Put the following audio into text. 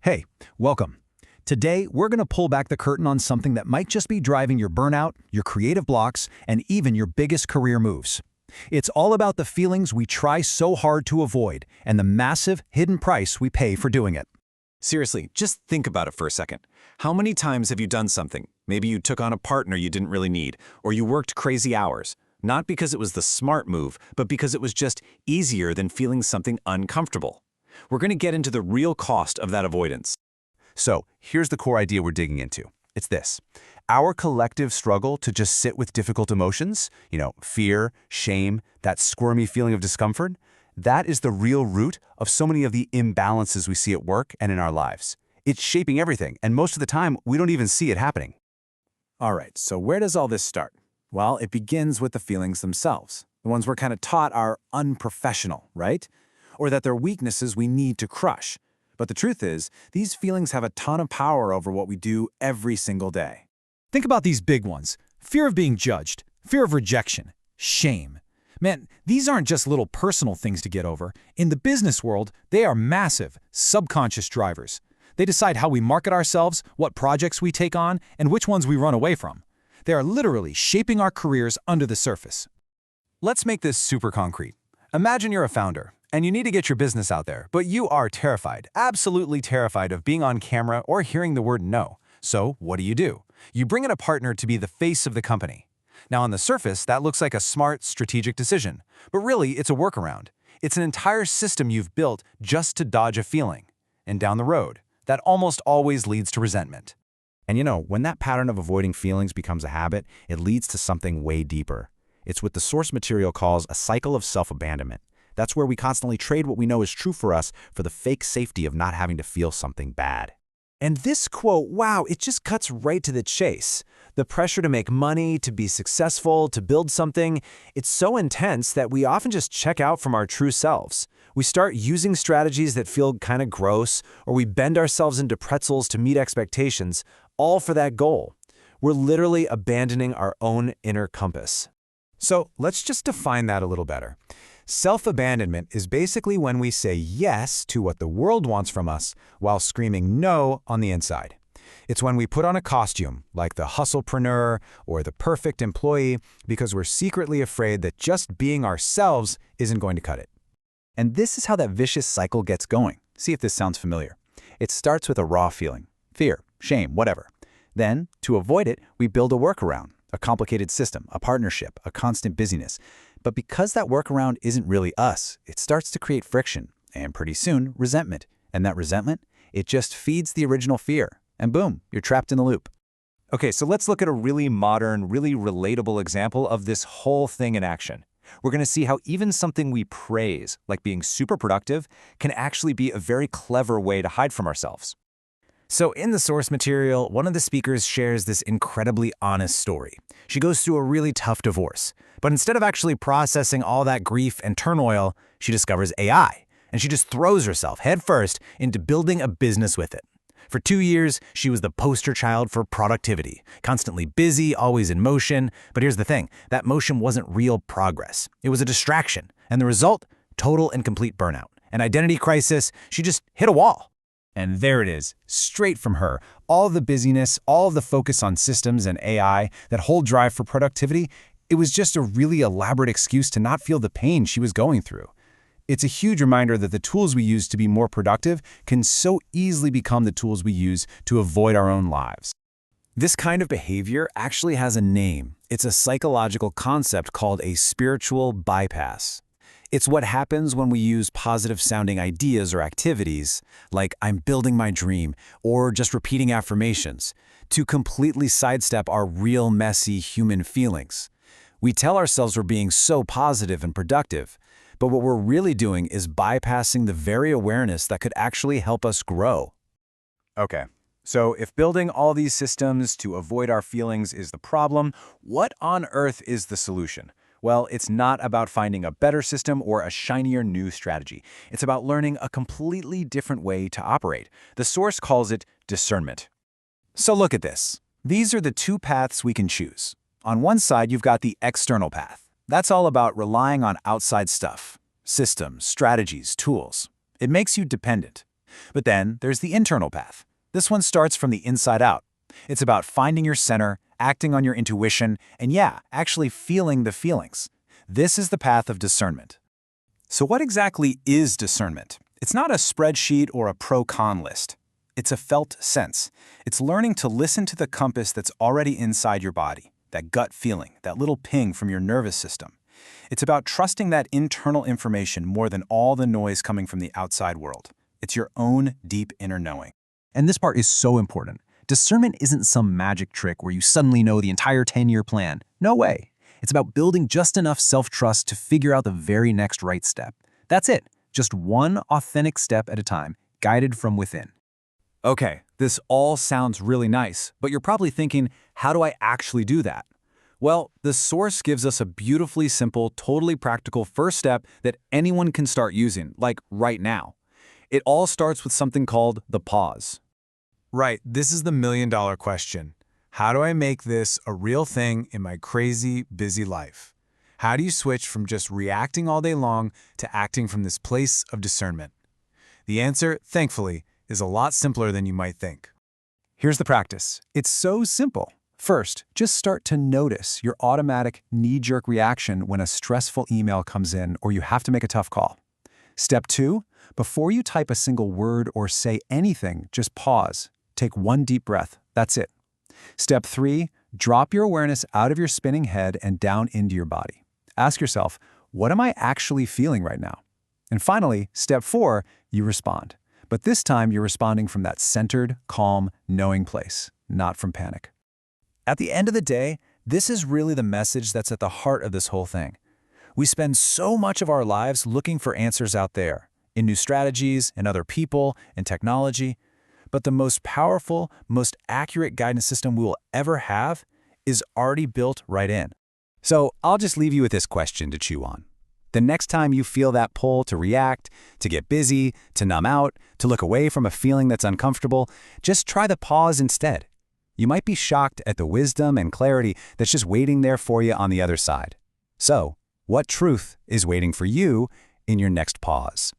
Hey, welcome. Today, we're going to pull back the curtain on something that might just be driving your burnout, your creative blocks, and even your biggest career moves. It's all about the feelings we try so hard to avoid and the massive, hidden price we pay for doing it. Seriously, just think about it for a second. How many times have you done something? Maybe you took on a partner you didn't really need, or you worked crazy hours. Not because it was the smart move, but because it was just easier than feeling something uncomfortable. We're going to get into the real cost of that avoidance. So here's the core idea we're digging into. It's this. Our collective struggle to just sit with difficult emotions, fear, shame, that squirmy feeling of discomfort, that is the real root of so many of the imbalances we see at work and in our lives. It's shaping everything, and most of the time, we don't even see it happening. All right, so where does all this start? Well, it begins with the feelings themselves. The ones we're kind of taught are unprofessional, right? Or that they're weaknesses we need to crush. But the truth is, these feelings have a ton of power over what we do every single day. Think about these big ones. Fear of being judged, fear of rejection, shame. Man, these aren't just little personal things to get over. In the business world, they are massive, subconscious drivers. They decide how we market ourselves, what projects we take on, and which ones we run away from. They are literally shaping our careers under the surface. Let's make this super concrete. Imagine you're a founder, and you need to get your business out there, but you are terrified, absolutely terrified of being on camera or hearing the word no. So what do? You bring in a partner to be the face of the company. Now on the surface, that looks like a smart, strategic decision, but really it's a workaround. It's an entire system you've built just to dodge a feeling. And down the road, that almost always leads to resentment. And when that pattern of avoiding feelings becomes a habit, it leads to something way deeper. It's what the source material calls a cycle of self-abandonment. That's where we constantly trade what we know is true for us for the fake safety of not having to feel something bad. And this quote, wow, it just cuts right to the chase. The pressure to make money, to be successful, to build something, it's so intense that we often just check out from our true selves. We start using strategies that feel kind of gross, or we bend ourselves into pretzels to meet expectations, all for that goal. We're literally abandoning our own inner compass. So let's just define that a little better. Self-abandonment is basically when we say yes to what the world wants from us while screaming no on the inside. It's when we put on a costume, like the hustlepreneur or the perfect employee, because we're secretly afraid that just being ourselves isn't going to cut it. And this is how that vicious cycle gets going. See if this sounds familiar. It starts with a raw feeling, fear, shame, whatever. Then, to avoid it, we build a workaround, a complicated system, a partnership, a constant busyness. But because that workaround isn't really us, it starts to create friction, and pretty soon, resentment. And that resentment, it just feeds the original fear. And boom, you're trapped in the loop. Okay, so let's look at a really modern, really relatable example of this whole thing in action. We're going to see how even something we praise, like being super productive, can actually be a very clever way to hide from ourselves. So in the source material, one of the speakers shares this incredibly honest story. She goes through a really tough divorce, but instead of actually processing all that grief and turmoil, she discovers AI, and she just throws herself headfirst into building a business with it. For 2 years, she was the poster child for productivity, constantly busy, always in motion. But here's the thing, that motion wasn't real progress. It was a distraction, and the result, total and complete burnout. An identity crisis, she just hit a wall. And there it is, straight from her. All the busyness, all of the focus on systems and AI, that whole drive for productivity, it was just a really elaborate excuse to not feel the pain she was going through. It's a huge reminder that the tools we use to be more productive can so easily become the tools we use to avoid our own lives. This kind of behavior actually has a name. It's a psychological concept called a spiritual bypass. It's what happens when we use positive-sounding ideas or activities, like I'm building my dream, or just repeating affirmations, to completely sidestep our real messy human feelings. We tell ourselves we're being so positive and productive, but what we're really doing is bypassing the very awareness that could actually help us grow. Okay, so if building all these systems to avoid our feelings is the problem, what on earth is the solution? Well, it's not about finding a better system or a shinier new strategy. It's about learning a completely different way to operate. The source calls it discernment. So look at this. These are the two paths we can choose. On one side, you've got the external path. That's all about relying on outside stuff, systems, strategies, tools. It makes you dependent. But then there's the internal path. This one starts from the inside out. It's about finding your center, acting on your intuition, and yeah, actually feeling the feelings. This is the path of discernment. So what exactly is discernment? It's not a spreadsheet or a pro-con list. It's a felt sense. It's learning to listen to the compass that's already inside your body, that gut feeling, that little ping from your nervous system. It's about trusting that internal information more than all the noise coming from the outside world. It's your own deep inner knowing. And this part is so important. Discernment isn't some magic trick where you suddenly know the entire 10-year plan. No way. It's about building just enough self-trust to figure out the very next right step. That's it. Just one authentic step at a time, guided from within. Okay, this all sounds really nice, but you're probably thinking, how do I actually do that? Well, the source gives us a beautifully simple, totally practical first step that anyone can start using, like right now. It all starts with something called the pause. Right, this is the million-dollar question. How do I make this a real thing in my crazy, busy life? How do you switch from just reacting all day long to acting from this place of discernment? The answer, thankfully, is a lot simpler than you might think. Here's the practice. It's so simple. First, just start to notice your automatic knee-jerk reaction when a stressful email comes in or you have to make a tough call. Step 2, before you type a single word or say anything, just pause. Take one deep breath. That's it. Step 3, drop your awareness out of your spinning head and down into your body. Ask yourself, what am I actually feeling right now? And finally, step 4, you respond. But this time you're responding from that centered, calm, knowing place, not from panic. At the end of the day, this is really the message that's at the heart of this whole thing. We spend so much of our lives looking for answers out there, in new strategies, in other people, in technology. But the most powerful, most accurate guidance system we will ever have is already built right in. So I'll just leave you with this question to chew on. The next time you feel that pull to react, to get busy, to numb out, to look away from a feeling that's uncomfortable, just try the pause instead. You might be shocked at the wisdom and clarity that's just waiting there for you on the other side. So, what truth is waiting for you in your next pause?